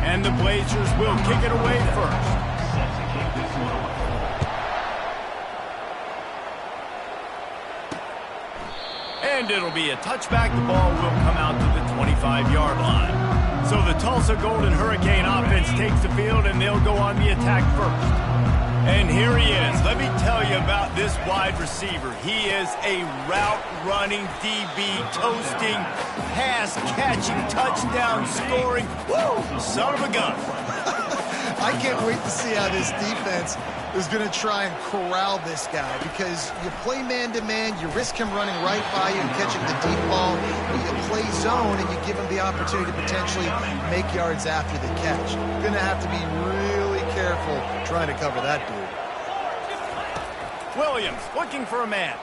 And the Blazers will kick it away first. And it'll be a touchback. The ball will come out to the 25-yard line. So the Tulsa Golden Hurricane offense takes the field, and they'll go on the attack first. And here he is. Let me tell you about this wide receiver. He is a route-running DB, toasting, pass-catching, touchdown-scoring, son of a gun. I can't wait to see how this defense is going to try and corral this guy, because you play man-to-man, you risk him running right by you and catching the deep ball, but you play zone and you give him the opportunity to potentially make yards after the catch. You're going to have to be really careful trying to cover that dude. Williams looking for a man.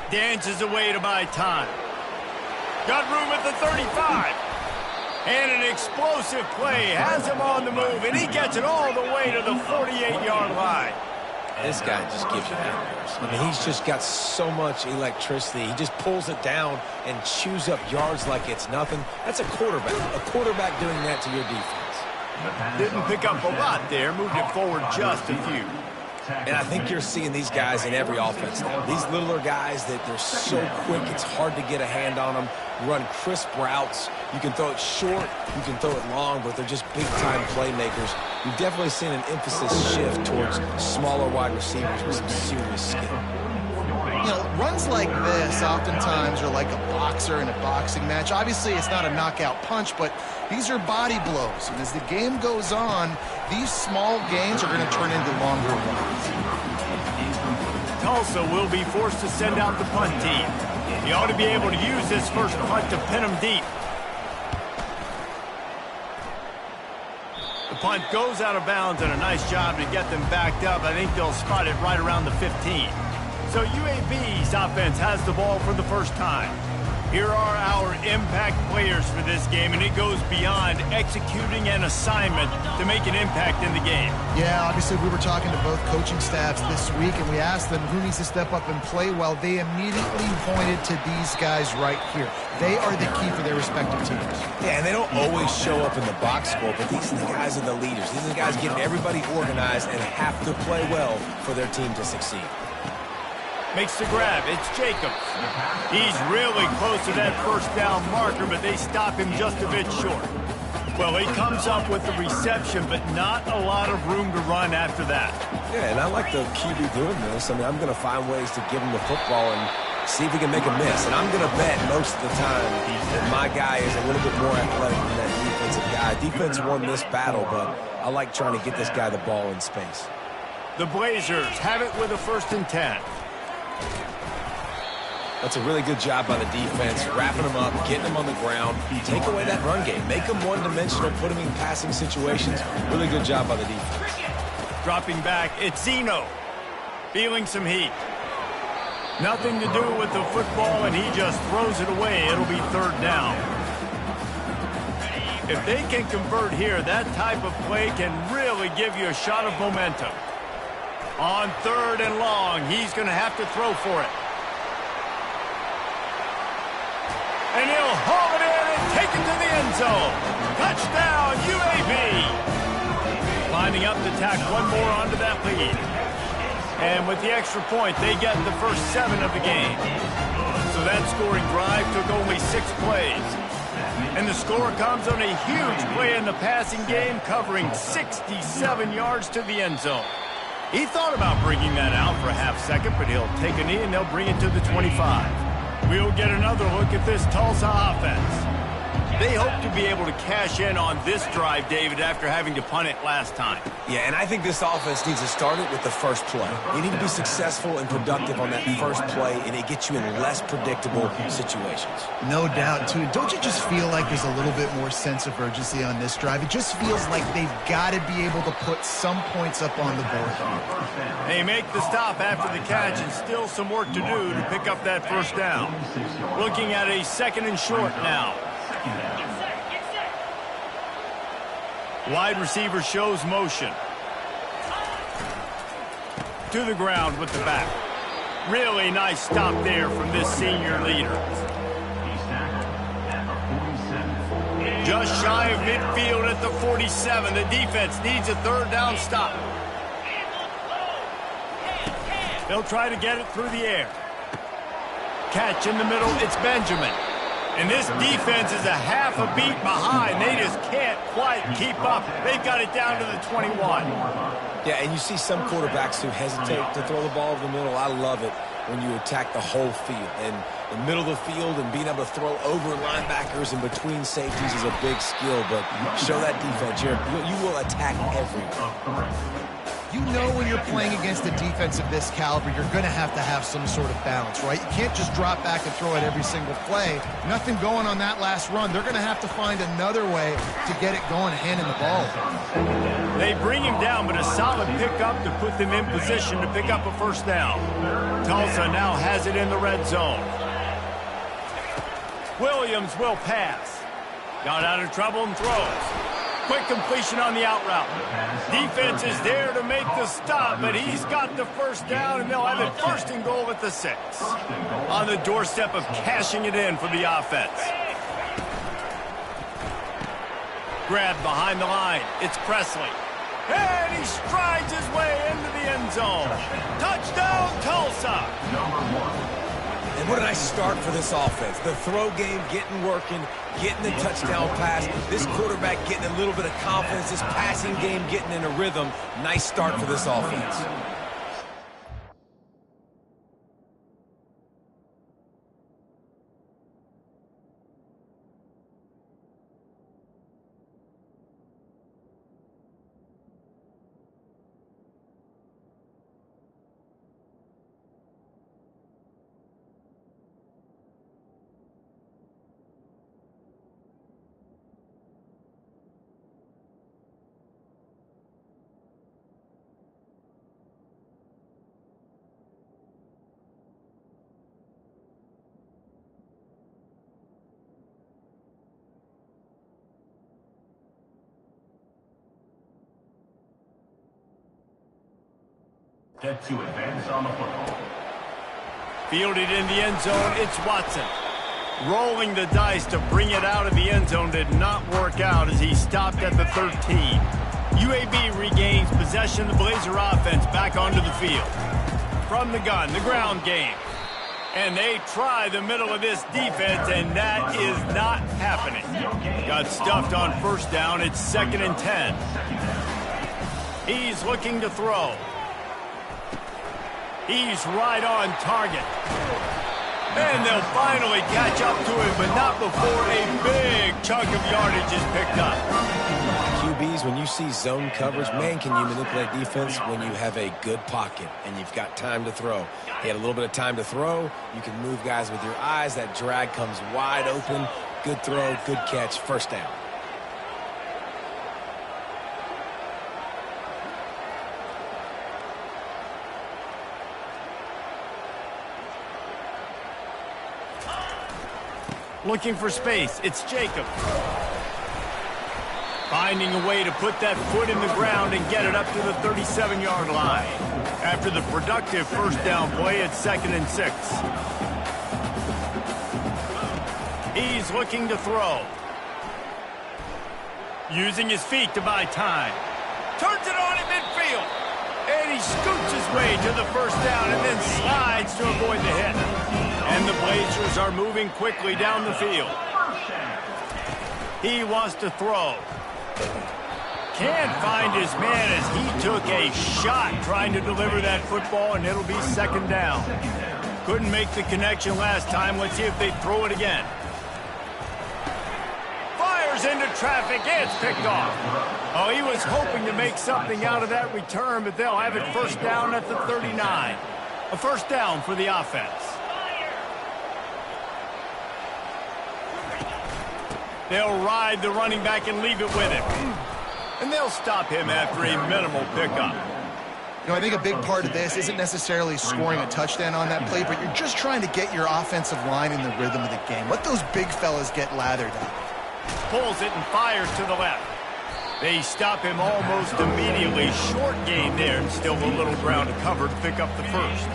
Dances away to buy time. Got room at the 35. And an explosive play has him on the move, and he gets it all the way to the 48-yard line. This guy just gives you nightmares. I mean, he's just got so much electricity. He just pulls it down and chews up yards like it's nothing. That's a quarterback. A quarterback doing that to your defense. Didn't pick up a lot there. Moved it forward just a few. And I think you're seeing these guys in every offense now. These littler guys that they're so quick, it's hard to get a hand on them. Run crisp routes. You can throw it short, you can throw it long, but they're just big-time playmakers. You've definitely seen an emphasis shift towards smaller wide receivers with some serious skill. You know, runs like this oftentimes are like a boxer in a boxing match. Obviously, it's not a knockout punch, but these are body blows. And as the game goes on, these small gains are going to turn into longer ones. Tulsa will be forced to send out the punt team. He ought to be able to use this first punt to pin him deep. The punt goes out of bounds, and a nice job to get them backed up. I think they'll spot it right around the 15. So UAB's offense has the ball for the first time. Here are our impact players for this game, and it goes beyond executing an assignment to make an impact in the game. Yeah, obviously we were talking to both coaching staffs this week, and we asked them who needs to step up and play well. They immediately pointed to these guys right here. They are the key for their respective teams. Yeah, and they don't always show up in the box score, but these are the guys are the leaders. These are the guys getting everybody organized and have to play well for their team to succeed. Makes the grab. It's Jacobs. He's really close to that first down marker, but they stop him just a bit short. Well, he comes up with the reception, but not a lot of room to run after that. Yeah, and I like the QB doing this. I mean, I'm going to find ways to give him the football and see if he can make a miss. And I'm going to bet most of the time that my guy is a little bit more athletic than that defensive guy. Defense won this battle, but I like trying to get this guy the ball in space. The Blazers have it with a 1st and 10. That's a really good job by the defense, wrapping them up, getting them on the ground. Take away that run game. Make them one-dimensional, put them in passing situations. Really good job by the defense. Dropping back, it's Zeno. Feeling some heat. Nothing to do with the football, and he just throws it away. It'll be 3rd down. If they can convert here, that type of play can really give you a shot of momentum. On 3rd and long, he's going to have to throw for it. And he'll haul it in and take it to the end zone. Touchdown, UAB. Lining up to tack one more onto that lead. And with the extra point, they get the first 7 of the game. So that scoring drive took only 6 plays. And the score comes on a huge play in the passing game, covering 67 yards to the end zone. He thought about bringing that out for a half second, but he'll take a knee and they'll bring it to the 25. We'll get another look at this Tulsa offense. They hope to be able to cash in on this drive, David, after having to punt it last time. Yeah, and I think this offense needs to start it with the first play. You need to be successful and productive on that first play, and it gets you in less predictable situations. No doubt, too. Don't you just feel like there's a little bit more sense of urgency on this drive? It just feels like they've got to be able to put some points up on the board. They make the stop after the catch, and still some work to do to pick up that first down. Looking at a 2nd and short now. Wide receiver shows motion. To the ground with the back. Really nice stop there from this senior leader. Just shy of midfield at the 47. The defense needs a third down stop. They'll try to get it through the air. Catch in the middle, it's Benjamin. And this defense is a half a beat behind. They just can't quite keep up. They've got it down to the 21. Yeah, and you see some quarterbacks who hesitate to throw the ball over the middle. I love it when you attack the whole field. And the middle of the field and being able to throw over linebackers and between safeties is a big skill. But show that defense, you will attack everyone. You know when you're playing against a defense of this caliber, you're going to have some sort of balance, right? You can't just drop back and throw it every single play. Nothing going on that last run. They're going to have to find another way to get it going, handing the ball. They bring him down, but a solid pickup to put them in position to pick up a first down. Tulsa now has it in the red zone. Williams will pass. Got out of trouble and throws. Quick completion on the out route. Defense is there to make the stop, but he's got the first down, and they'll have it first and goal at the 6. On the doorstep of cashing it in for the offense. Grabbed behind the line. It's Presley. And he strides his way into the end zone. Touchdown, Tulsa. And what a nice start for this offense. The throw game getting working, getting the touchdown pass. This quarterback getting a little bit of confidence. This passing game getting in a rhythm. Nice start for this offense. Set to advance on the football. Fielded in the end zone, it's Watson. Rolling the dice to bring it out of the end zone did not work out as he stopped at the 13. UAB regains possession of the Blazer offense back onto the field. From the gun, the ground game. And they try the middle of this defense, and that is not happening. Got stuffed on first down, it's 2nd and 10. He's looking to throw. He's right on target. And they'll finally catch up to him, but not before a big chunk of yardage is picked up. QBs, when you see zone coverage, man, can you manipulate defense when you have a good pocket and you've got time to throw. He had a little bit of time to throw. You can move guys with your eyes. That drag comes wide open. Good throw, good catch, first down. Looking for space, it's Jacob. Finding a way to put that foot in the ground and get it up to the 37-yard line. After the productive first down play, it's 2nd and 6. He's looking to throw. Using his feet to buy time. Turns it on in midfield. And he scoots his way to the first down and then slides to avoid the hit. And the Blazers are moving quickly down the field. He wants to throw. Can't find his man as he took a shot trying to deliver that football, and it'll be 2nd down. Couldn't make the connection last time. Let's see if they throw it again. Fires into traffic. It's picked off. Oh, he was hoping to make something out of that return, but they'll have it first down at the 39. A first down for the offense. They'll ride the running back and leave it with him. And they'll stop him after a minimal pickup. You know, I think a big part of this isn't necessarily scoring a touchdown on that play, but you're just trying to get your offensive line in the rhythm of the game. Let those big fellas get lathered up. Pulls it and fires to the left. They stop him almost immediately. Short gain there, and still a little ground to cover to pick up the first.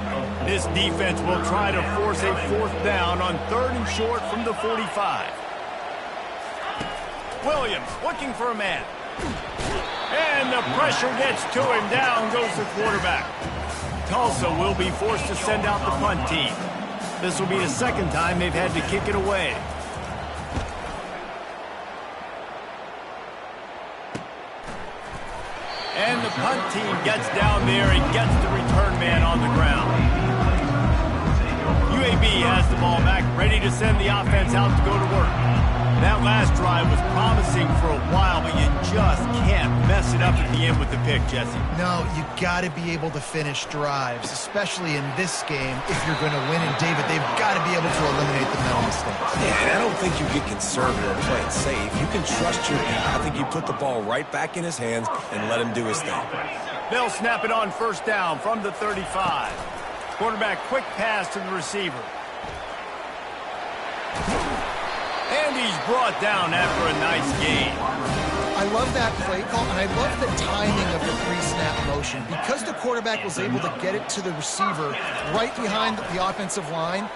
This defense will try to force a 4th down on 3rd and short from the 45. Williams looking for a man. And the pressure gets to him. Down goes the quarterback. Tulsa will be forced to send out the punt team. This will be the second time they've had to kick it away. And the punt team gets down there and gets the return man on the ground. UAB has the ball back, ready to send the offense out to go to work. That last drive was promising for a while, but you just can't mess it up at the end with the pick, Jesse. No, you got to be able to finish drives, especially in this game if you're going to win. And, David, they've got to be able to eliminate the mental mistakes. Yeah, and I don't think you get conservative or play it safe. You can trust your guy. I think you put the ball right back in his hands and let him do his thing. They'll snap it on first down from the 35. Quarterback quick pass to the receiver. And he's brought down after a nice gain. I love that play call, and I love the timing of the pre-snap motion. Because the quarterback was able to get it to the receiver right behind the offensive line,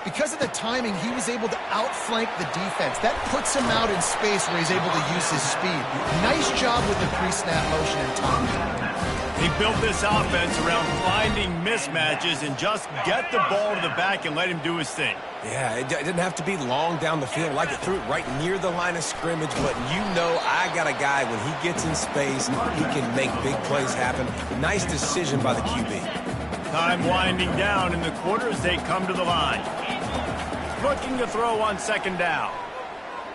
because of the timing, he was able to outflank the defense. That puts him out in space where he's able to use his speed. Nice job with the pre-snap motion and timing. He built this offense around finding mismatches and just get the ball to the back and let him do his thing. Yeah, it didn't have to be long down the field. Like it threw it right near the line of scrimmage, but you know I got a guy, when he gets in space, he can make big plays happen. Nice decision by the QB. Time winding down in the quarter as they come to the line. Looking to throw on second down.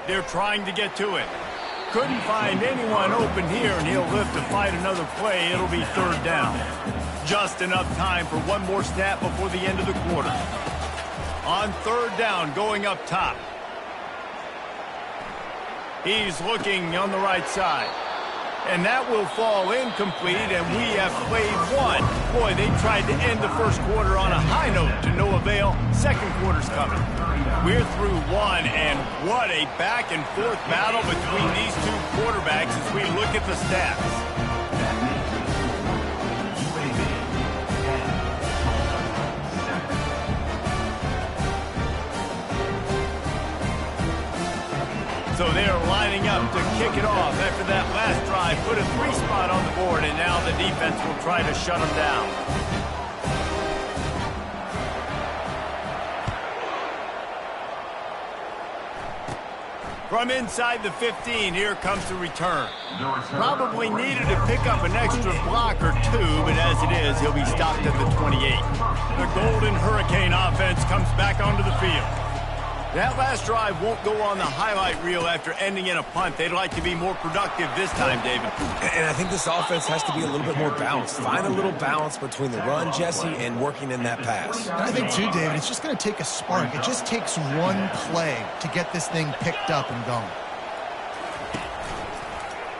They're trying to get to it. Couldn't find anyone open here, and he'll live to fight another play. It'll be third down. Just enough time for one more snap before the end of the quarter. On third down, going up top. He's looking on the right side. And that will fall incomplete, and we have played one. Boy, they tried to end the first quarter on a high note to no avail. Second quarter's coming. We're through one, and what a back-and-forth battle between these two quarterbacks as we look at the stats. So they're lining up to kick it off after that last drive. Put a 3-spot on the board, and now the defense will try to shut them down. From inside the 15, here comes the return. Probably needed to pick up an extra block or two, but as it is, he'll be stopped at the 28. The Golden Hurricane offense comes back onto the field. That last drive won't go on the highlight reel after ending in a punt. They'd like to be more productive this time, David. And I think this offense has to be a little bit more balanced. Find a little balance between the run, Jesse, and working in that pass. And I think, too, David, it's just going to take a spark. It just takes one play to get this thing picked up and going.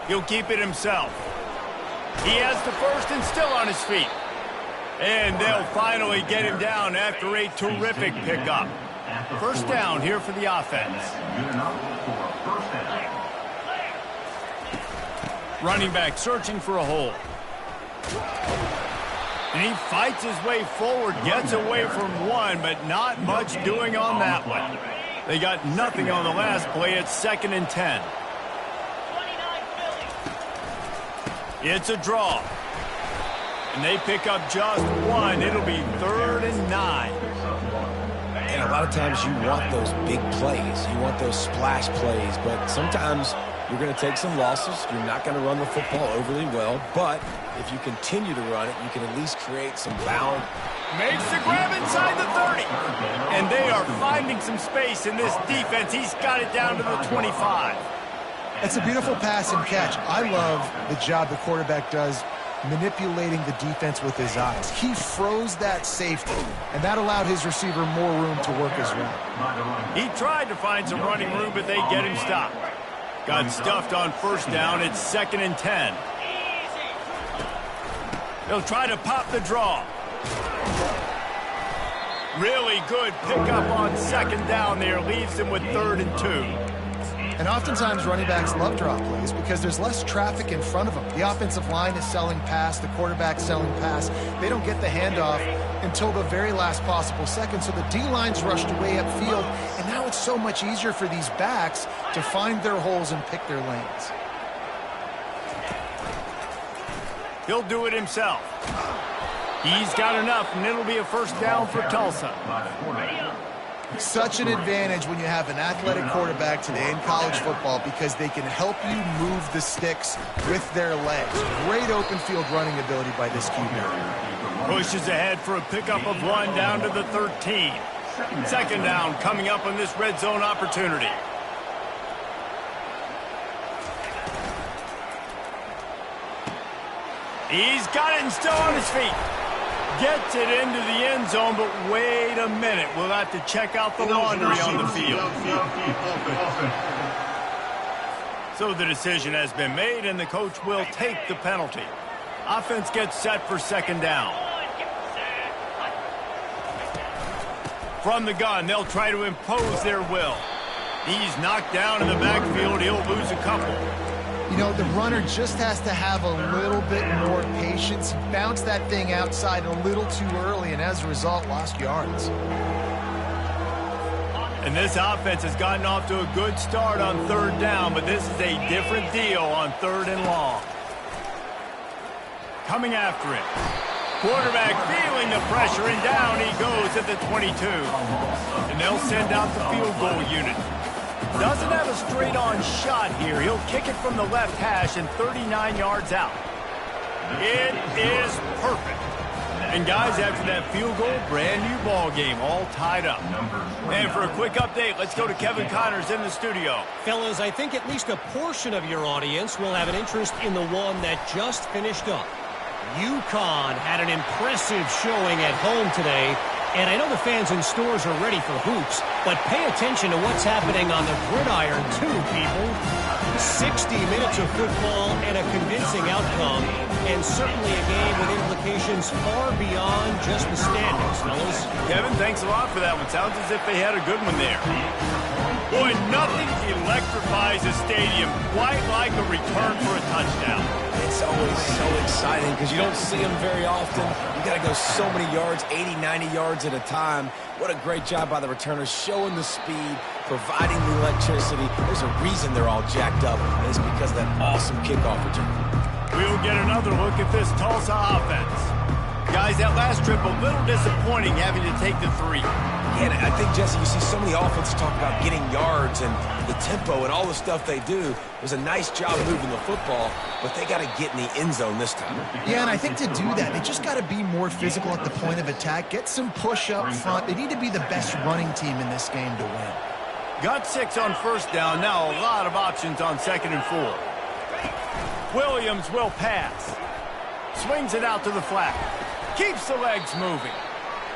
He'll keep it himself. He has the first and still on his feet. And they'll finally get him down after a terrific pickup. First down here for the offense. Running back searching for a hole. And he fights his way forward, gets away from one, but not much doing on that one. They got nothing on the last play. It's 2nd and 10. It's a draw. And they pick up just one. It'll be 3rd and 9. And a lot of times you want those big plays. You want those splash plays. But sometimes you're going to take some losses. You're not going to run the football overly well. But if you continue to run it, you can at least create some balance. Makes the grab inside the 30. And they are finding some space in this defense. He's got it down to the 25. It's a beautiful pass and catch. I love the job the quarterback does manipulating the defense with his eyes. He froze that safety, and that allowed his receiver more room to work his route. He tried to find some running room, but they get him stopped. Got stuffed on first down. It's 2nd and 10. He'll try to pop the draw. Really good pickup on second down there. Leaves him with 3rd and 2. And oftentimes running backs love drop plays because there's less traffic in front of them. The offensive line is selling pass, the quarterback's selling pass. They don't get the handoff until the very last possible second, so the D-line's rushed way upfield, and now it's so much easier for these backs to find their holes and pick their lanes. He'll do it himself. He's got enough, and it'll be a first down for Tulsa. Such an advantage when you have an athletic quarterback today in college football because they can help you move the sticks with their legs. Great open field running ability by this QB. Pushes ahead for a pickup of 1 down to the 13. Second down coming up on this red zone opportunity. He's got it and still on his feet. Gets it into the end zone, but wait a minute. We'll have to check out the laundry on the field. So the decision has been made, and the coach will take the penalty. Offense gets set for second down. From the gun, they'll try to impose their will. He's knocked down in the backfield. He'll lose a couple. You know, the runner just has to have a little bit more patience. He bounced that thing outside a little too early, and as a result, lost yards. And this offense has gotten off to a good start on third down, but this is a different deal on third and long. Coming after it. Quarterback feeling the pressure, and down he goes at the 22. And they'll send out the field goal unit. Doesn't have a straight-on shot here. He'll kick it from the left hash and 39 yards out. It is perfect. And guys, after that field goal, brand new ball game, all tied up. And for a quick update, let's go to Kevin Connors in the studio. Fellas, I think at least a portion of your audience will have an interest in the one that just finished up. UConn had an impressive showing at home today. And I know the fans in stores are ready for hoops, but pay attention to what's happening on the gridiron too, people. 60 minutes of football and a convincing outcome, and certainly a game with implications far beyond just the standings, fellas. Kevin, thanks a lot for that one. Sounds as if they had a good one there. Boy, nothing electrifies a stadium quite like a return for a touchdown. It's always so exciting because you don't see them very often. You got to go so many yards, 80, 90 yards at a time. What a great job by the returners, showing the speed, providing the electricity. There's a reason they're all jacked up, and it's because of that awesome kickoff return. We'll get another look at this Tulsa offense. Guys, that last trip, a little disappointing having to take the 3. Yeah, and I think, Jesse, you see so many offenses talk about getting yards and the tempo and all the stuff they do. It was a nice job moving the football, but they got to get in the end zone this time. Yeah, and I think to do that, they just got to be more physical at the point of attack, get some push up front. They need to be the best running team in this game to win. Got 6 on first down. Now a lot of options on second and 4. Williams will pass. Swings it out to the flat. Keeps the legs moving.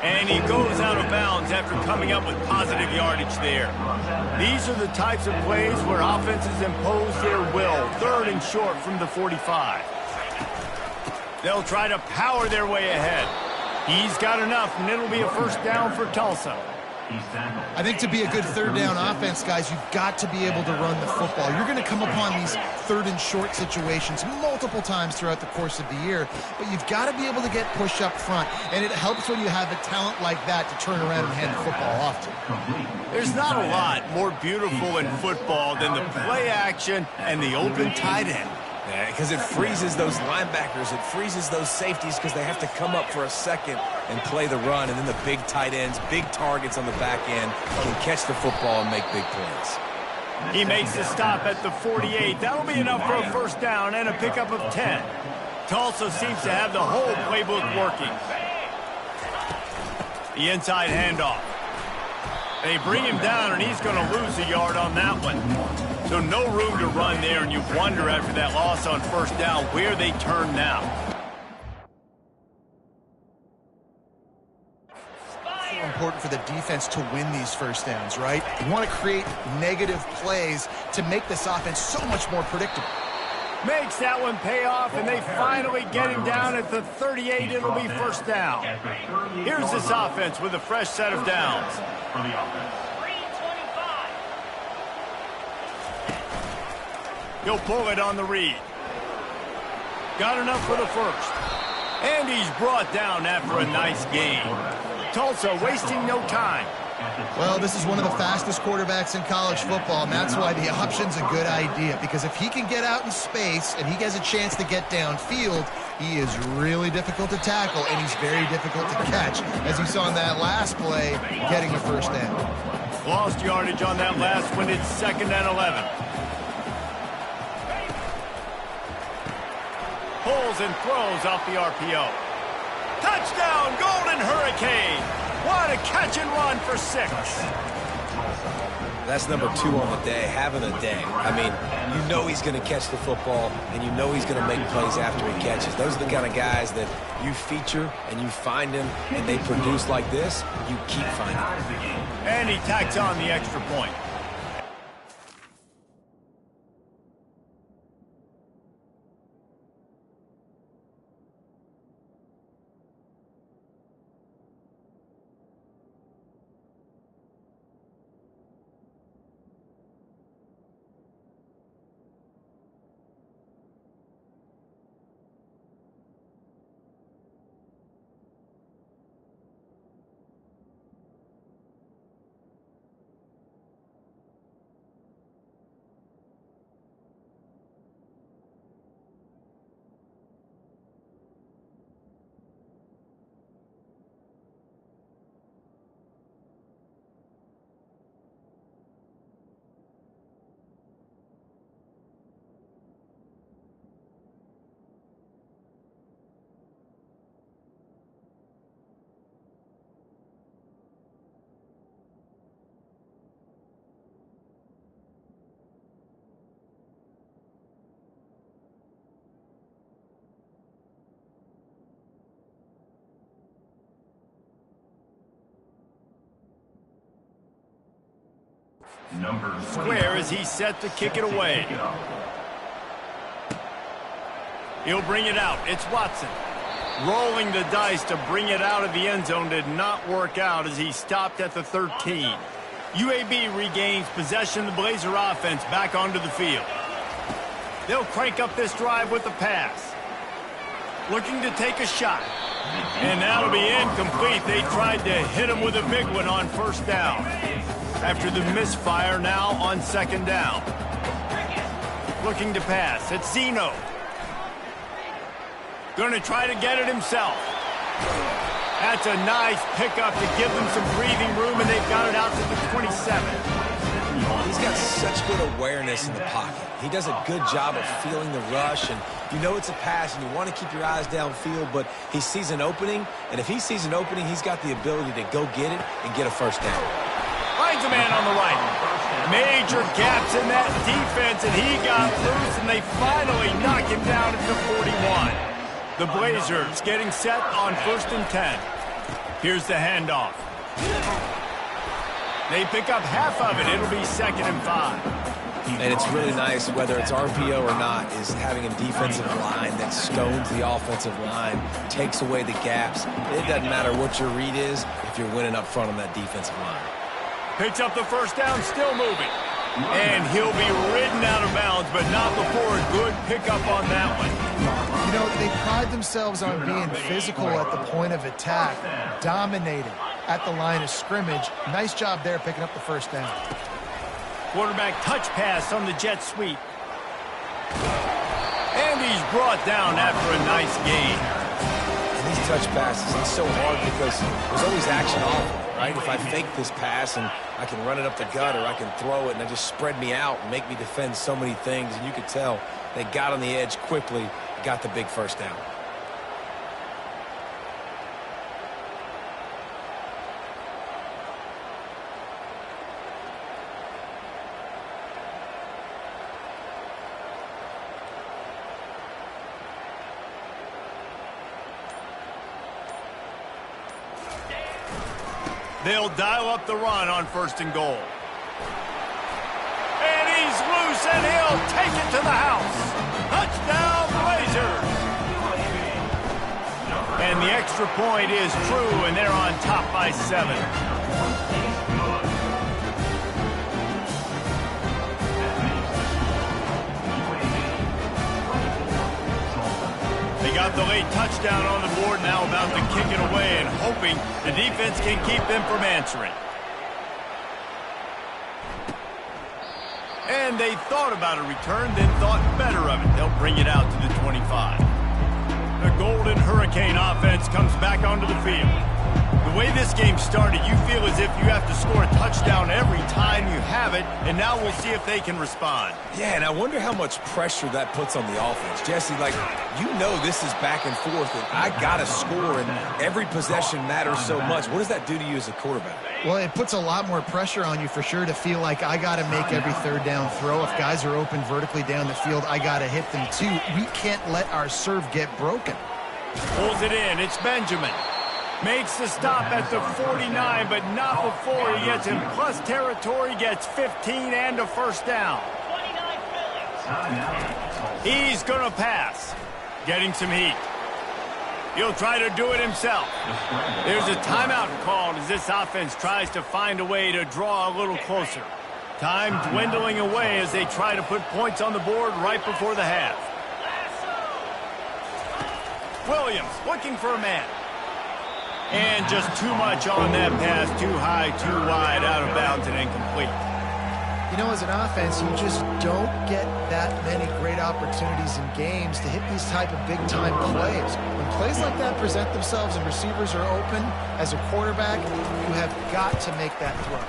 And he goes out of bounds after coming up with positive yardage there. These are the types of plays where offenses impose their will. Third and short from the 45. They'll try to power their way ahead. He's got enough, and it'll be a first down for Tulsa. I think to be a good third down offense, guys, you've got to be able to run the football. You're going to come upon these third and short situations multiple times throughout the course of the year, but you've got to be able to get push up front, and it helps when you have a talent like that to turn around and hand the football off to. There's not a lot more beautiful in football than the play action and the open tight end. Yeah, because it freezes those linebackers. It freezes those safeties because they have to come up for a second and play the run. And then the big tight ends, big targets on the back end can catch the football and make big plays. He makes the stop at the 48. That'll be enough for a first down and a pickup of 10. Tulsa seems to have the whole playbook working. The inside handoff. They bring him down, and he's going to lose a yard on that one. So no room to run there, and you wonder after that loss on first down where they turn now. So important for the defense to win these first downs, right? You want to create negative plays to make this offense so much more predictable. Makes that one pay off, and they finally get him down at the 38. It'll be first down. Here's this offense with a fresh set of downs. He'll pull it on the read. Got enough for the first. And he's brought down after a nice gain. Tulsa wasting no time. Well, this is one of the fastest quarterbacks in college football, and that's why the option's a good idea. Because if he can get out in space and he has a chance to get downfield, he is really difficult to tackle, and he's very difficult to catch. As you saw in that last play, getting the first down. Lost yardage on that last one. It's 2nd and 11. Pulls and throws off the RPO. Touchdown, Golden Hurricane. What a catch and run for 6. That's number 2 on the day, having a day. I mean, you know he's going to catch the football, and you know he's going to make plays after he catches. Those are the kind of guys that you feature and you find them, and they produce like this, you keep finding them. And he tacks on the extra point. Square as he's set to kick it away. He'll bring it out. It's Watson. Rolling the dice to bring it out of the end zone did not work out as he stopped at the 13. UAB regains possession of the Blazer offense back onto the field. They'll crank up this drive with the pass. Looking to take a shot. And that'll be incomplete. They tried to hit him with a big one on first down. After the misfire, now on 2nd down. Looking to pass. It's Zeno. Going to try to get it himself. That's a nice pickup to give them some breathing room, and they've got it out to the 27. He's got such good awareness in the pocket. He does a good job of feeling the rush, and you know it's a pass, and you want to keep your eyes downfield, but he sees an opening, and if he sees an opening, he's got the ability to go get it and get a first down. Finds a man on the right. Major gaps in that defense, and he got loose, and they finally knock him down at the 41. The Blazers getting set on 1st and 10. Here's the handoff. They pick up half of it. It'll be 2nd and 5. And it's really nice, whether it's RPO or not, is having a defensive line that stones the offensive line, takes away the gaps. It doesn't matter what your read is if you're winning up front on that defensive line. Picks up the first down, still moving. And he'll be ridden out of bounds, but not before a good pickup on that one. You know, they pride themselves on being physical at the point of attack, dominating at the line of scrimmage. Nice job there picking up the first down. Quarterback touch pass on the jet sweep. And he's brought down after a nice gain. And these touch passes, it's so hard because there's always action off of it, right? If I fake this pass and I can run it up the gut, or I can throw it and they just spread me out and make me defend so many things, and you could tell they got on the edge quickly, got the big first down. They'll dial up the run on 1st and goal. And he's loose, and he'll take it to the house. Touchdown, Blazers. And the extra point is true, and they're on top by 7. the late touchdown on the board, now about to kick it away and hoping the defense can keep them from answering. And they thought about a return, then thought better of it. They'll bring it out to the 25. The Golden Hurricane offense comes back onto the field. The way this game started, you feel as if you have to score a touchdown every time you have it, and now we'll see if they can respond. Yeah, and I wonder how much pressure that puts on the offense. Jesse, like, you know this is back and forth, and I got to score, and every possession matters so much. What does that do to you as a quarterback? Well, it puts a lot more pressure on you for sure to feel like I got to make every third down throw. If guys are open vertically down the field, I got to hit them too. We can't let our serve get broken. Pulls it in. It's Benjamin. Makes the stop at the 49, but not before he gets in plus territory, gets 15 and a first down. He's going to pass. Getting some heat. He'll try to do it himself. There's a timeout called as this offense tries to find a way to draw a little closer. Time dwindling away as they try to put points on the board right before the half. Williams looking for a man. And just too much on that pass, too high, too wide, out of bounds and incomplete. You know, as an offense, you just don't get that many great opportunities in games to hit these type of big-time plays. When plays like that present themselves and receivers are open, as a quarterback, you have got to make that throw.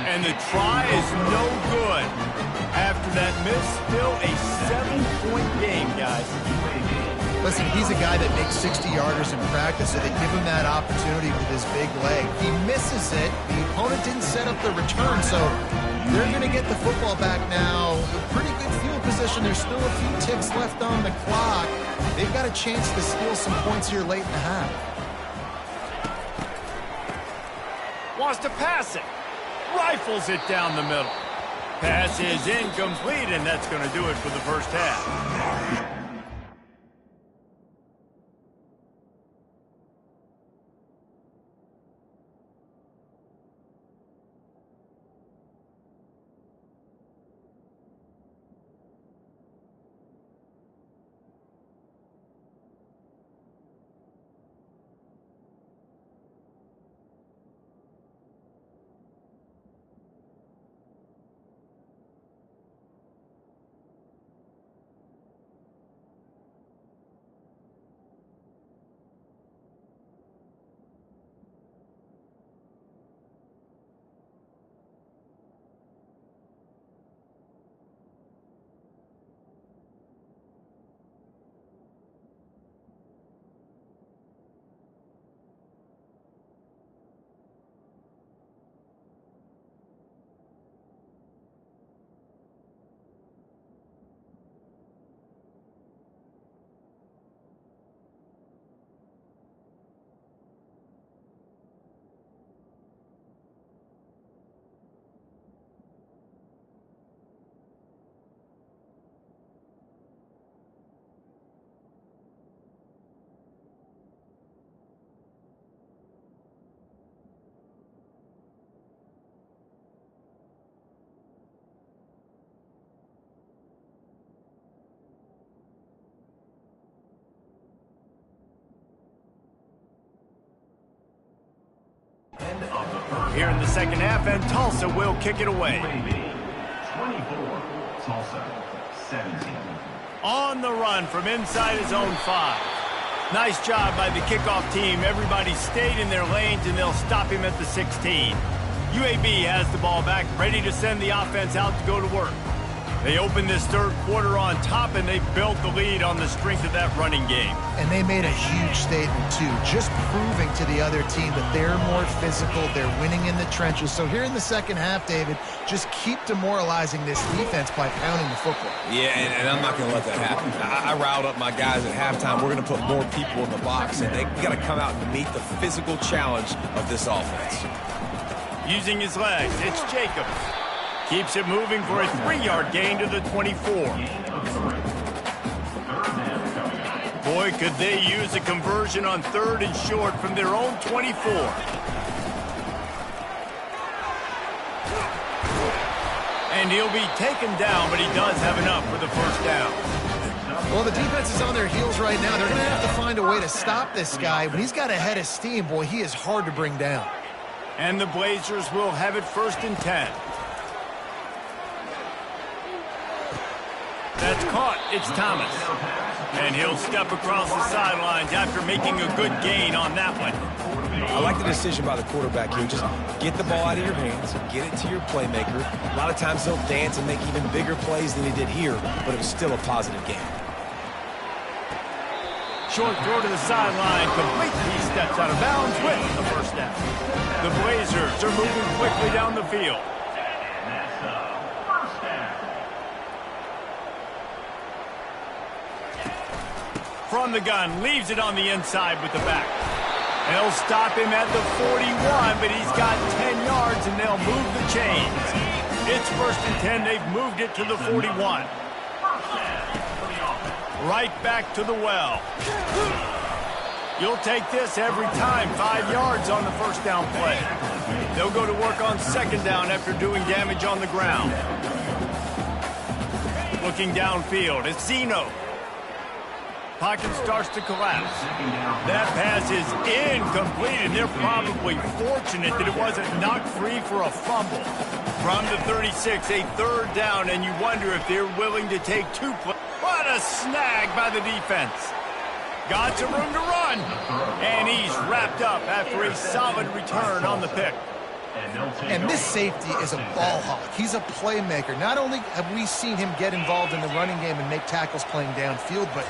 And the try is no good. After that miss, still a 7-point game, guys. Listen, he's a guy that makes 60-yarders in practice, so they give him that opportunity with his big leg. He misses it. The opponent didn't set up the return, so they're going to get the football back now. A pretty good field position. There's still a few ticks left on the clock. They've got a chance to steal some points here late in the half. Wants to pass it. Rifles it down the middle. Pass is incomplete, and that's going to do it for the first half. Here in the second half, and Tulsa will kick it away. 24, Tulsa, 17. On the run from inside his own 5. Nice job by the kickoff team. Everybody stayed in their lanes, and they'll stop him at the 16. UAB has the ball back, ready to send the offense out to go to work. They opened this third quarter on top, and they built the lead on the strength of that running game. And they made a huge statement, too, just proving to the other team that they're more physical, they're winning in the trenches. So here in the second half, David, just keep demoralizing this defense by pounding the football. Yeah, and I'm not going to let that happen. I riled up my guys at halftime. We're going to put more people in the box, and they got to come out and meet the physical challenge of this offense. Using his legs, it's Jacobs. Keeps it moving for a 3-yard gain to the 24. Boy, could they use a conversion on 3rd and short from their own 24. And he'll be taken down, but he does have enough for the first down. Well, the defense is on their heels right now. They're going to have to find a way to stop this guy. When he's got a head of steam, boy, he is hard to bring down. And the Blazers will have it 1st and 10. That's caught. It's Thomas. And he'll step across the sidelines after making a good gain on that one. I like the decision by the quarterback here. Just get the ball out of your hands, get it to your playmaker. A lot of times he'll dance and make even bigger plays than he did here, but it was still a positive game. Short throw to the sideline, complete. He steps out of bounds with the 1st down. The Blazers are moving quickly down the field. From the gun, leaves it on the inside with the back. They'll stop him at the 41, but he's got 10 yards, and they'll move the chains. It's 1st and 10. They've moved it to the 41. Right back to the well. You'll take this every time. 5 yards on the 1st down play. They'll go to work on 2nd down after doing damage on the ground. Looking downfield, it's Zeno. Pocket starts to collapse. That pass is incomplete, and they're probably fortunate that it wasn't knocked free for a fumble. From the 36, a 3rd down, and you wonder if they're willing to take 2 plays. What a snag by the defense. Got some room to run, and he's wrapped up after a solid return on the pick. And this safety is a ball hawk. He's a playmaker. Not only have we seen him get involved in the running game and make tackles playing downfield, but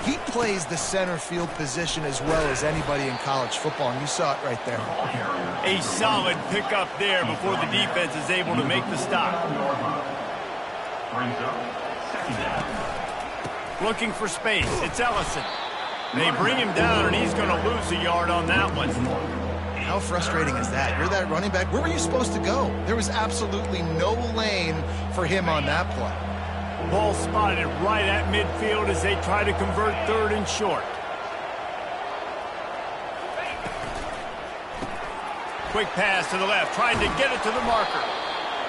he plays the center field position as well as anybody in college football, and you saw it right there. A solid pickup there before the defense is able to make the stop. Looking for space. It's Ellison. They bring him down, and he's going to lose a yard on that one. How frustrating is that? You're that running back. Where were you supposed to go? There was absolutely no lane for him on that play. Ball spotted right at midfield as they try to convert 3rd and short. Quick pass to the left, trying to get it to the marker.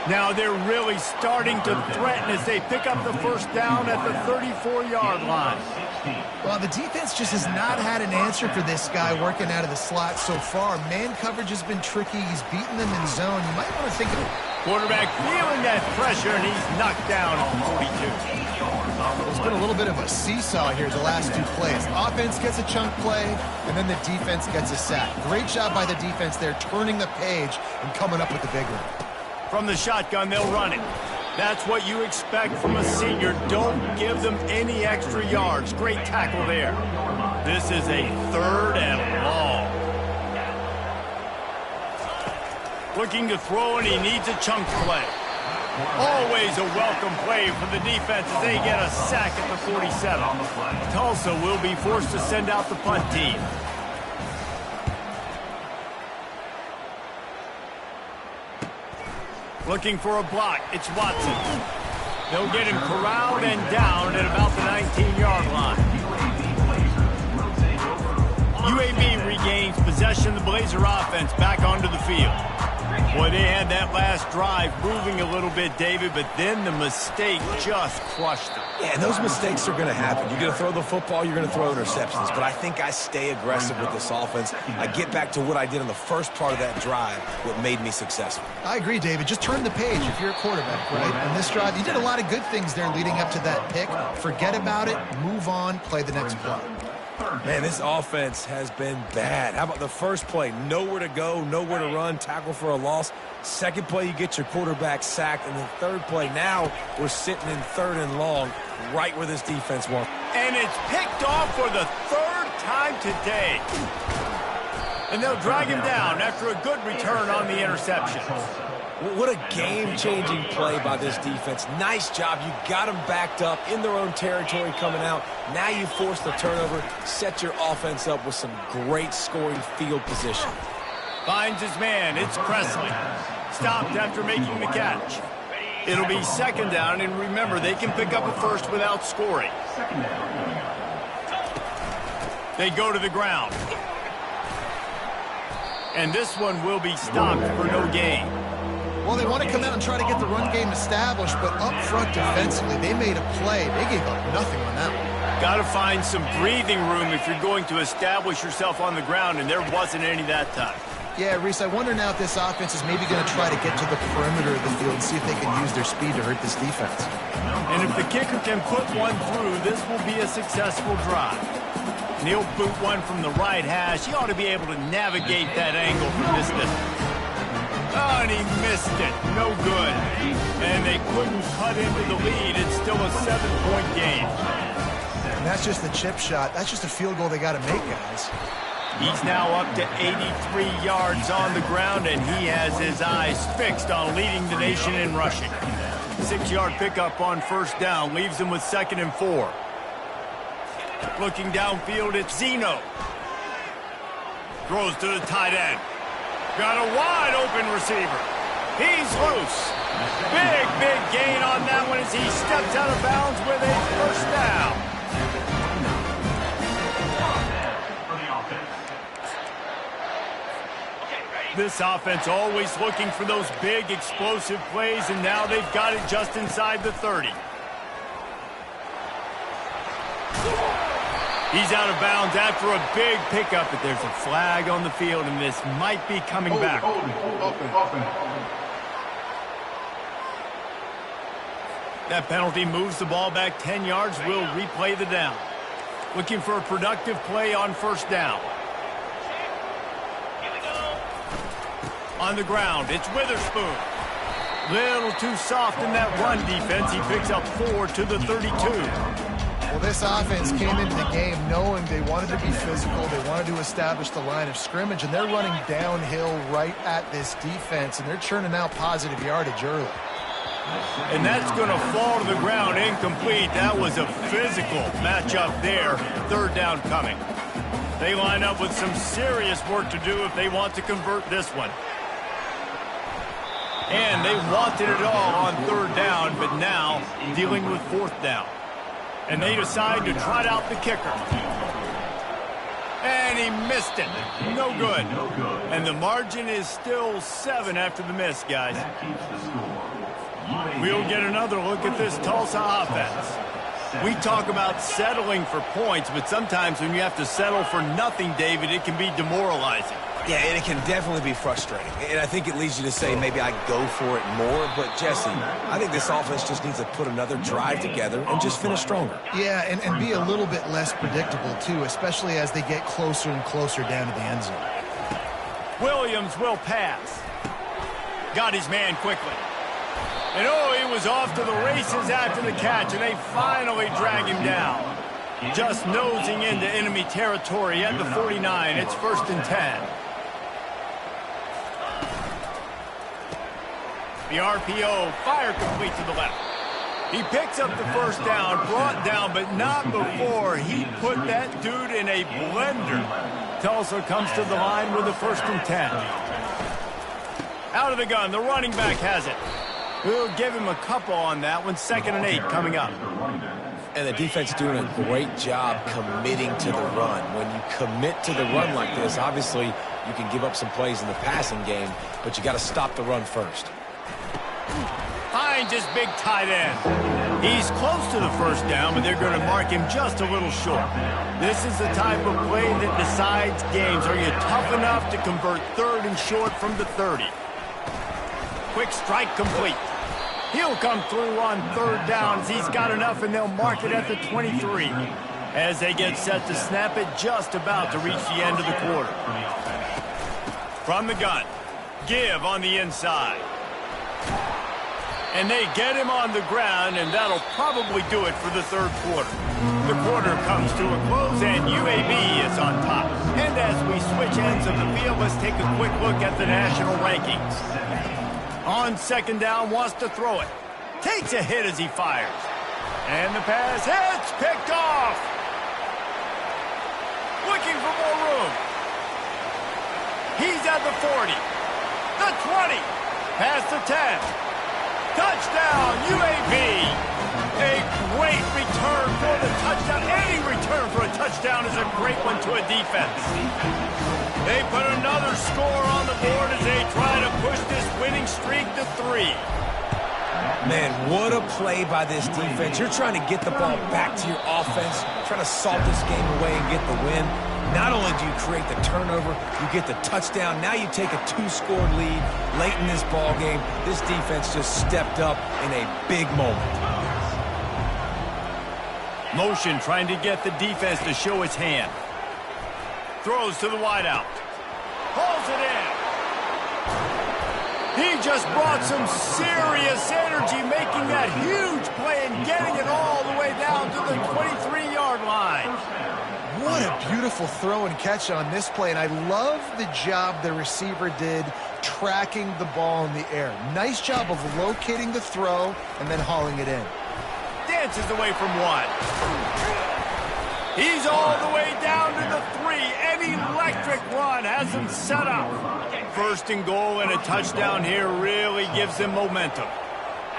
Now they're really starting to threaten as they pick up the 1st down at the 34-yard line. Well, the defense just has not had an answer for this guy working out of the slot so far. Man coverage has been tricky. He's beaten them in zone. You might want to think of it. Quarterback feeling that pressure, and he's knocked down at the 42. It's been a little bit of a seesaw here the last 2 plays. Offense gets a chunk play, and then the defense gets a sack. Great job by the defense there, turning the page and coming up with the big one. From the shotgun, they'll run it. That's what you expect from a senior. Don't give them any extra yards. Great tackle there. This is a 3rd and long. Looking to throw, and he needs a chunk play. Always a welcome play for the defense as they get a sack at the 47. Tulsa will be forced to send out the punt team. Looking for a block. It's Watson. They'll get him corralled and down at about the 19-yard line. UAB regains possession of the Blazer offense back onto the field. Boy, they had that last drive moving a little bit, David, but then the mistake just crushed them. Yeah, and those mistakes are going to happen. You're going to throw the football, you're going to throw interceptions, but I think I stay aggressive with this offense. I get back to what I did in the first part of that drive, what made me successful. I agree, David. Just turn the page if you're a quarterback, right? On this drive, you did a lot of good things there leading up to that pick. Forget about it, move on, play the next play. Man, this offense has been bad. How about the first play? Nowhere to go, nowhere to run, tackle for a loss. Second play, you get your quarterback sacked. And the 3rd play, now we're sitting in 3rd and long, right where this defense wants. And it's picked off for the 3rd time today. And they'll drag him down after a good return on the interception. What a game-changing play by this defense. Nice job. You got them backed up in their own territory coming out. Now you force the turnover, set your offense up with some great scoring field position. Finds his man. It's Presley. Stopped after making the catch. It'll be 2nd down, and remember, they can pick up a 1st without scoring. They go to the ground. And this one will be stopped for no gain. Well, they want to come out and try to get the run game established, but up front defensively, they made a play. They gave up nothing on that one. Got to find some breathing room if you're going to establish yourself on the ground, and there wasn't any that time. Yeah, Reese, I wonder now if this offense is maybe going to try to get to the perimeter of the field and see if they can use their speed to hurt this defense. And if the kicker can put one through, this will be a successful drive. And he'll boot one from the right hash. He ought to be able to navigate that angle from this distance. Oh, and he missed it. No good. And they couldn't cut into the lead. It's still a 7-point game. And that's just a chip shot. That's just a field goal they got to make, guys. He's now up to 83 yards on the ground, and he has his eyes fixed on leading the nation in rushing. 6-yard pickup on first down leaves him with 2nd and 4. Looking downfield, it's Zeno. Throws to the tight end. Got a wide open receiver. He's loose. Big gain on that one as he steps out of bounds with a first down. This offense always looking for those big explosive plays, and now they've got it just inside the 30. He's out of bounds after a big pickup, but there's a flag on the field, and this might be coming back. That penalty moves the ball back 10 yards. We'll replay the down. Looking for a productive play on first down. On the ground, it's Witherspoon. Little too soft in that run defense. He picks up 4 to the 32. Well, this offense came into the game knowing they wanted to be physical. They wanted to establish the line of scrimmage, and they're running downhill right at this defense, and they're churning out positive yardage early. And that's going to fall to the ground incomplete. That was a physical matchup there. 3rd down coming. They line up with some serious work to do if they want to convert this one. And they wanted it all on 3rd down, but now dealing with 4th down. And they decide to trot out the kicker. And he missed it. No good. And the margin is still 7 after the miss, guys. We'll get another look at this Tulsa offense. We talk about settling for points, but sometimes when you have to settle for nothing, David, it can be demoralizing. Yeah, and it can definitely be frustrating. And I think it leads you to say maybe I go for it more. But, Jesse, I think this offense just needs to put another drive together and just finish stronger. Yeah, and be a little bit less predictable, too, especially as they get closer and closer down to the end zone. Williams will pass. Got his man quickly. And, oh, he was off to the races after the catch, and they finally drag him down. Just nosing into enemy territory at the 49. It's 1st and 10. The RPO, fire complete to the left. He picks up the first down, brought down, but not before he put that dude in a blender. Tulsa comes to the line with a 1st and 10. Out of the gun, the running back has it. We'll give him a couple on that one. 2nd and 8 coming up. And the defense doing a great job committing to the run. When you commit to the run like this, obviously you can give up some plays in the passing game, but you got to stop the run first. Finds his big tight end. He's close to the first down, but they're going to mark him just a little short. This is the type of play that decides games. Are you tough enough to convert 3rd and short from the 30? Quick strike complete. He'll come through on 3rd down as he's got enough, and they'll mark it at the 23. As they get set to snap it, just about to reach the end of the quarter. From the gun, give on the inside. And they get him on the ground, and that'll probably do it for the 3rd quarter. The quarter comes to a close, and UAB is on top. And as we switch ends of the field, let's take a quick look at the national rankings. On 2nd down, wants to throw it. Takes a hit as he fires. And the pass hits, picked off. Looking for more room. He's at the 40. The 20. Past the 10. Touchdown, UAB. A great return for the touchdown. Any return for a touchdown is a great one to a defense. They put another score on the board as they try to push this win winning streak to 3. Man, what a play by this defense. You're trying to get the ball back to your offense, trying to salt this game away and get the win. Not only do you create the turnover, you get the touchdown. Now you take a 2-score lead late in this ball game. This defense just stepped up in a big moment. Motion trying to get the defense to show its hand. Throws to the wideout. Pulls it in. He just brought some serious energy, making that huge play and getting it all the way down to the 23-yard line. What a beautiful throw and catch on this play, and I love the job the receiver did tracking the ball in the air. Nice job of locating the throw and then hauling it in. Dances away from 1. He's all the way down to the 3. An electric run has him set up. 1st and goal and a touchdown here really gives them momentum.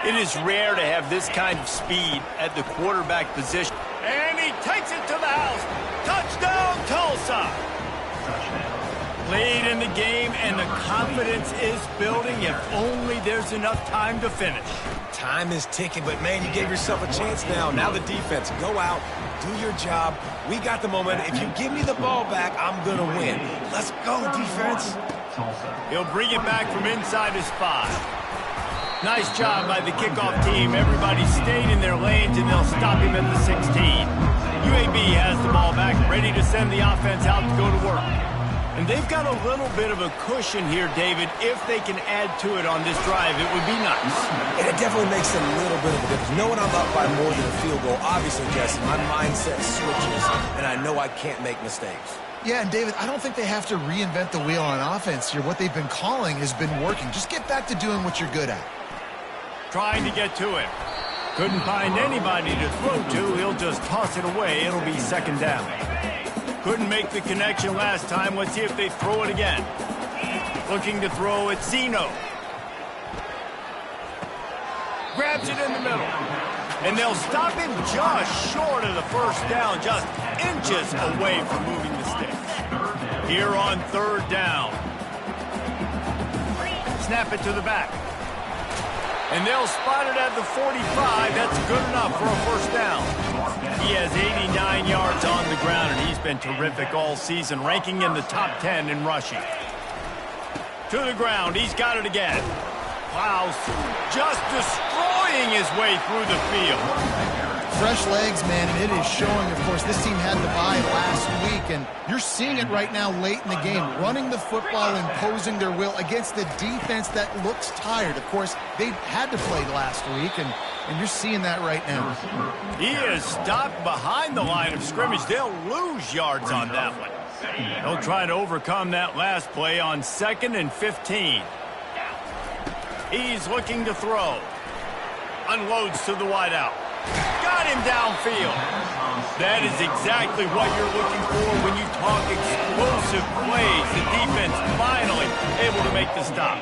It is rare to have this kind of speed at the quarterback position. And he takes it to the house. Touchdown, Tulsa. Lead in the game, and the confidence is building if only there's enough time to finish. Time is ticking, but, man, you gave yourself a chance now. Now the defense, go out, do your job. We got the momentum. If you give me the ball back, I'm going to win. Let's go, defense. He'll bring it back from inside his 5. Nice job by the kickoff team. Everybody stayed in their lanes, and they'll stop him at the 16. UAB has the ball back, ready to send the offense out to go to work. And they've got a little bit of a cushion here, David. If they can add to it on this drive, it would be nice. And it definitely makes a little bit of a difference. Knowing I'm up by more than a field goal, obviously, Jesse, my mindset switches, and I know I can't make mistakes. Yeah, and David, I don't think they have to reinvent the wheel on offense here. What they've been calling has been working. Just get back to doing what you're good at. Trying to get to it. Couldn't find anybody to throw to. He'll just toss it away. It'll be 2nd down. Couldn't make the connection last time. Let's see if they throw it again. Looking to throw it, Zeno. Grabs it in the middle. And they'll stop him just short of the 1st down, just inches away from moving the sticks. Here on 3rd down. Snap it to the back. And they'll spot it at the 45. That's good enough for a 1st down. He has 89 yards on the ground, and he's been terrific all season, ranking in the top 10 in rushing. To the ground. He's got it again. Wow, just destroying his way through the field. Fresh legs, man, and it is showing, of course, this team had the bye last week, and you're seeing it right now late in the game, running the football, imposing their will against the defense that looks tired. Of course, they had to play last week, and you're seeing that right now. He is stopped behind the line of scrimmage. They'll lose yards on that one. They'll try to overcome that last play on 2nd and 15. He's looking to throw. Unloads to the wideout. Got him downfield. That is exactly what you're looking for when you talk explosive plays. The defense finally able to make the stop.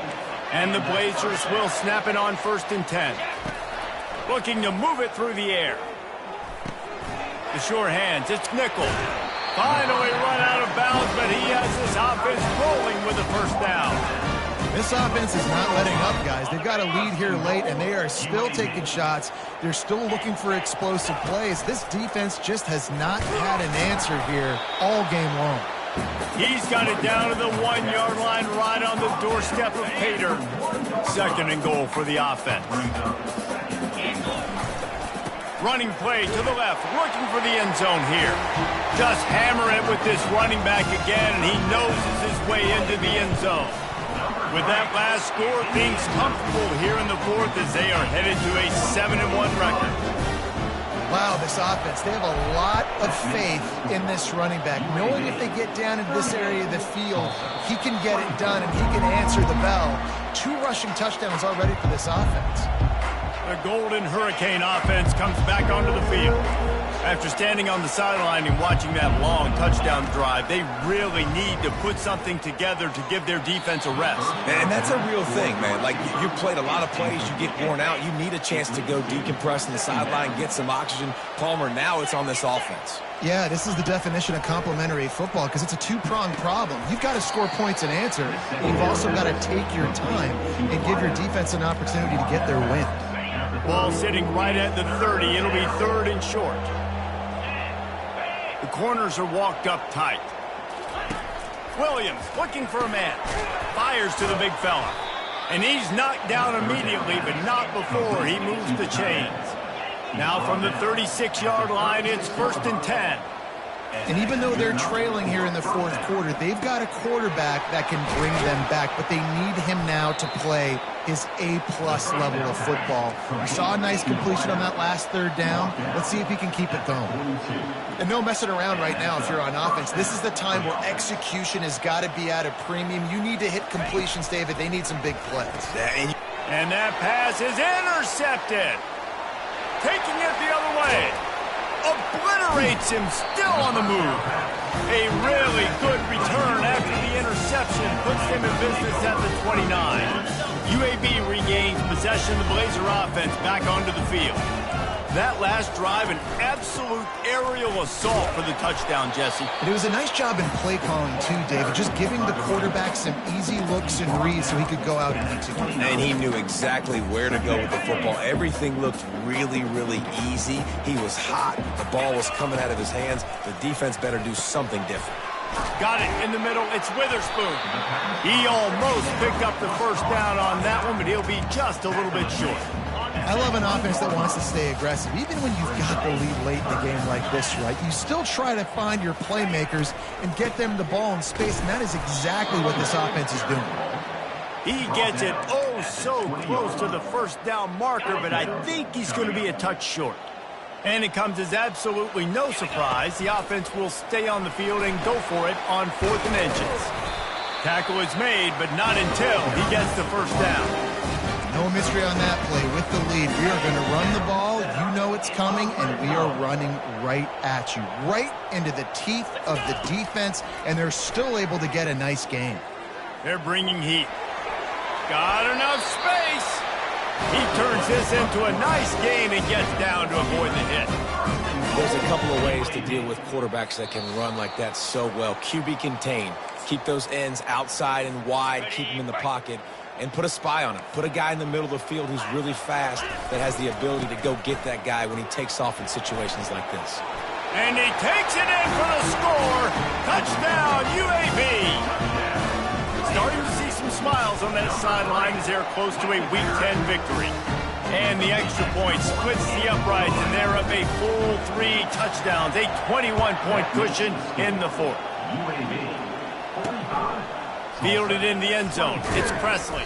And the Blazers will snap it on 1st and 10. Looking to move it through the air. The sure hands, it's Nickel. Finally run out of bounds, but he has this offense rolling with a 1st down. This offense is not letting up, guys. They've got a lead here late, and they are still taking shots. They're still looking for explosive plays. This defense just has not had an answer here all game long. He's got it down to the 1-yard line right on the doorstep of Pater. 2nd and goal for the offense. Running play to the left, looking for the end zone here. Just hammer it with this running back again, and he noses his way into the end zone. With that last score, things comfortable here in the 4th as they are headed to a 7-1 record. Wow, this offense, they have a lot of faith in this running back. Knowing if they get down in this area of the field, he can get it done and he can answer the bell. 2 rushing touchdowns already for this offense. The Golden Hurricane offense comes back onto the field. After standing on the sideline and watching that long touchdown drive, they really need to put something together to give their defense a rest. And that's a real thing, man. Like, you played a lot of plays, you get worn out, you need a chance to go decompress on the sideline, get some oxygen. Palmer, now it's on this offense. Yeah, this is the definition of complementary football because it's a two-pronged problem. You've got to score points and answer, and you've also got to take your time and give your defense an opportunity to get their win. Ball sitting right at the 30. It'll be 3rd and short. The corners are walked up tight. Williams looking for a man. Fires to the big fella. And he's knocked down immediately, but not before he moves the chains. Now from the 36-yard line, it's 1st and 10. And even though they're trailing here in the 4th quarter, they've got a quarterback that can bring them back, but they need him now to play his A-plus level of football. We saw a nice completion on that last 3rd down. Let's see if he can keep it going. And no messing around right now if you're on offense. This is the time where execution has got to be at a premium. You need to hit completions, David. They need some big plays. And that pass is intercepted. Taking it the other way. Obliterates him, still on the move. A really good return after the interception puts them in business at the 29. UAB regains possession of the Blazer offense back onto the field. That last drive, an absolute aerial assault for the touchdown, Jesse. But it was a nice job in play calling, too, David, just giving the quarterback some easy looks and reads so he could go out and execute. And he knew exactly where to go with the football. Everything looked really, really easy. He was hot. The ball was coming out of his hands. The defense better do something different. Got it in the middle. It's Witherspoon. He almost picked up the 1st down on that one, but he'll be just a little bit short. I love an offense that wants to stay aggressive. Even when you've got the lead late in the game like this, right, you still try to find your playmakers and get them the ball in space, and that is exactly what this offense is doing. He gets it oh so close to the 1st down marker, but I think he's going to be a touch short. And it comes as absolutely no surprise. The offense will stay on the field and go for it on 4th and inches. Tackle is made, but not until he gets the 1st down. No mystery on that play. With the lead, we are going to run the ball. You know it's coming, and we are running right at you, right into the teeth of the defense, and they're still able to get a nice gain. They're bringing heat. Got enough space. He turns this into a nice gain and gets down to avoid the hit. There's a couple of ways to deal with quarterbacks that can run like that so well. QB contain. Keep those ends outside and wide. Keep them in the pocket. And put a spy on him. Put a guy in the middle of the field who's really fast that has the ability to go get that guy when he takes off in situations like this. And he takes it in for the score. Touchdown, UAB. Starting to see some smiles on that sideline as they're close to a Week 10 victory. And the extra point splits the uprights, and they're up a full 3 touchdowns, a 21-point cushion in the 4th. Fielded in the end zone. It's Presley.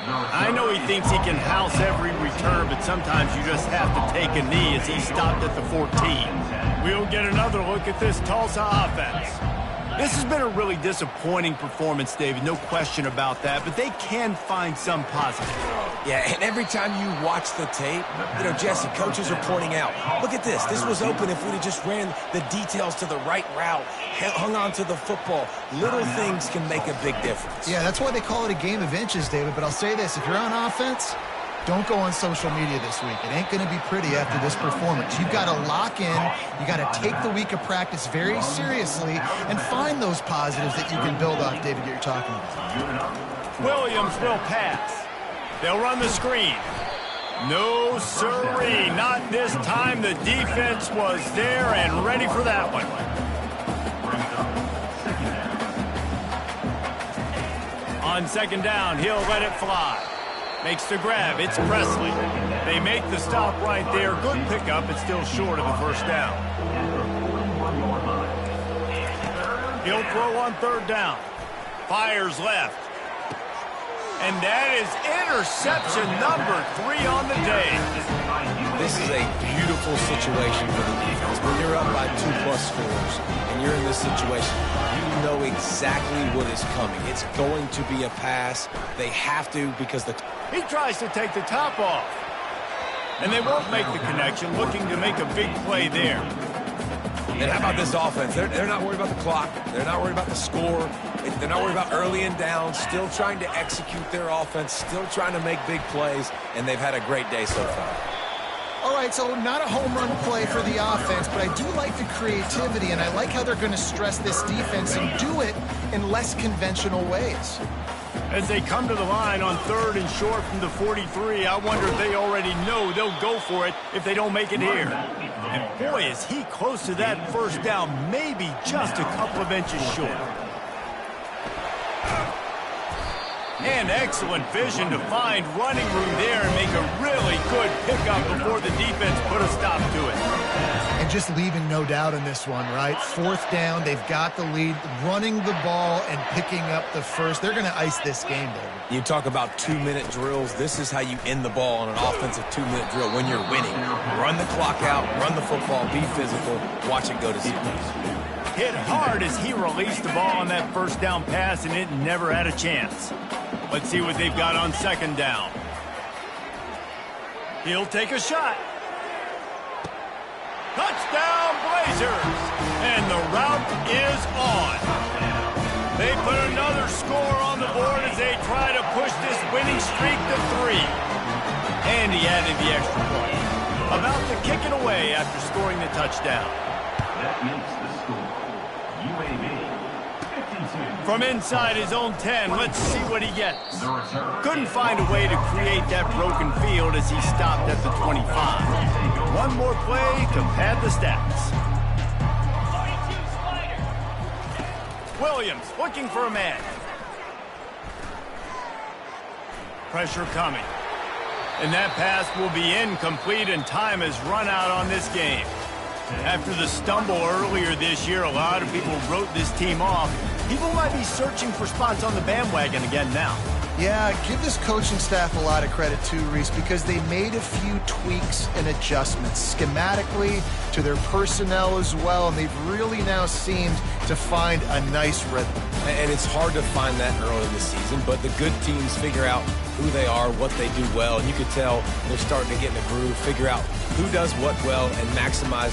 I know he thinks he can house every return, but sometimes you just have to take a knee as he stopped at the 14. We'll get another look at this Tulsa offense. This has been a really disappointing performance, David, no question about that, but they can find some positive. Yeah, and every time you watch the tape, Jesse, coaches are pointing out, look at this. This was open if we'd have just ran the details to the right route, hung on to the football. Little things can make a big difference. Yeah, that's why they call it a game of inches, David, but I'll say this. If you're on offense, don't go on social media this week. It ain't going to be pretty after this performance. You've got to lock in. You got to take the week of practice very seriously and find those positives that you can build off, David, that you're talking about. Williams will pass. They'll run the screen. No, sirree. Not this time. The defense was there and ready for that one. On 2nd down, he'll let it fly. Makes the grab. It's Presley. They make the stop right there. Good pickup. It's still short of the 1st down. He'll throw on 3rd down. Fires left. And that is interception number 3 on the day. This is a beautiful situation for the defense. When you're up by 2+ scores and you're in this situation, you know exactly what is coming. It's going to be a pass. They have to because he tries to take the top off. And they won't make the connection, looking to make a big play there. And how about this offense? They're not worried about the clock. They're not worried about the score. They're not worried about early and down. Still trying to execute their offense. Still trying to make big plays. And they've had a great day so far. All right, so not a home run play for the offense, but I do like the creativity, and I like how they're going to stress this defense and do it in less conventional ways. As they come to the line on 3rd and short from the 43, I wonder if they already know they'll go for it if they don't make it here. And boy, is he close to that first down, maybe just a couple of inches short. And excellent vision to find running room there and make a really good pickup before the defense put a stop to it. And just leaving no doubt in this one, right? 4th down, they've got the lead, running the ball and picking up the first. They're going to ice this game, baby. You talk about 2-minute drills. This is how you end the ball on an offensive 2-minute drill when you're winning. Run the clock out, run the football, be physical, watch it go to zeros. Hit hard as he released the ball on that first down pass, and it never had a chance. Let's see what they've got on 2nd down. He'll take a shot. Touchdown, Blazers! And the route is on. They put another score on the board as they try to push this winning streak to 3. And he added the extra point. About to kick it away after scoring the touchdown. That makes the score UAB 52. From inside his own 10, let's see what he gets. Couldn't find a way to create that broken field as he stopped at the 25. One more play to pad the stats. Williams looking for a man. Pressure coming. And that pass will be incomplete, and time has run out on this game. After the stumble earlier this year, a lot of people wrote this team off. People might be searching for spots on the bandwagon again now. Yeah, give this coaching staff a lot of credit too, Reese, because they made a few tweaks and adjustments schematically to their personnel as well, and they've really now seemed to find a nice rhythm. And it's hard to find that early in the season, but the good teams figure out who they are, what they do well, and you could tell they're starting to get in a groove, figure out who does what well, and maximize that.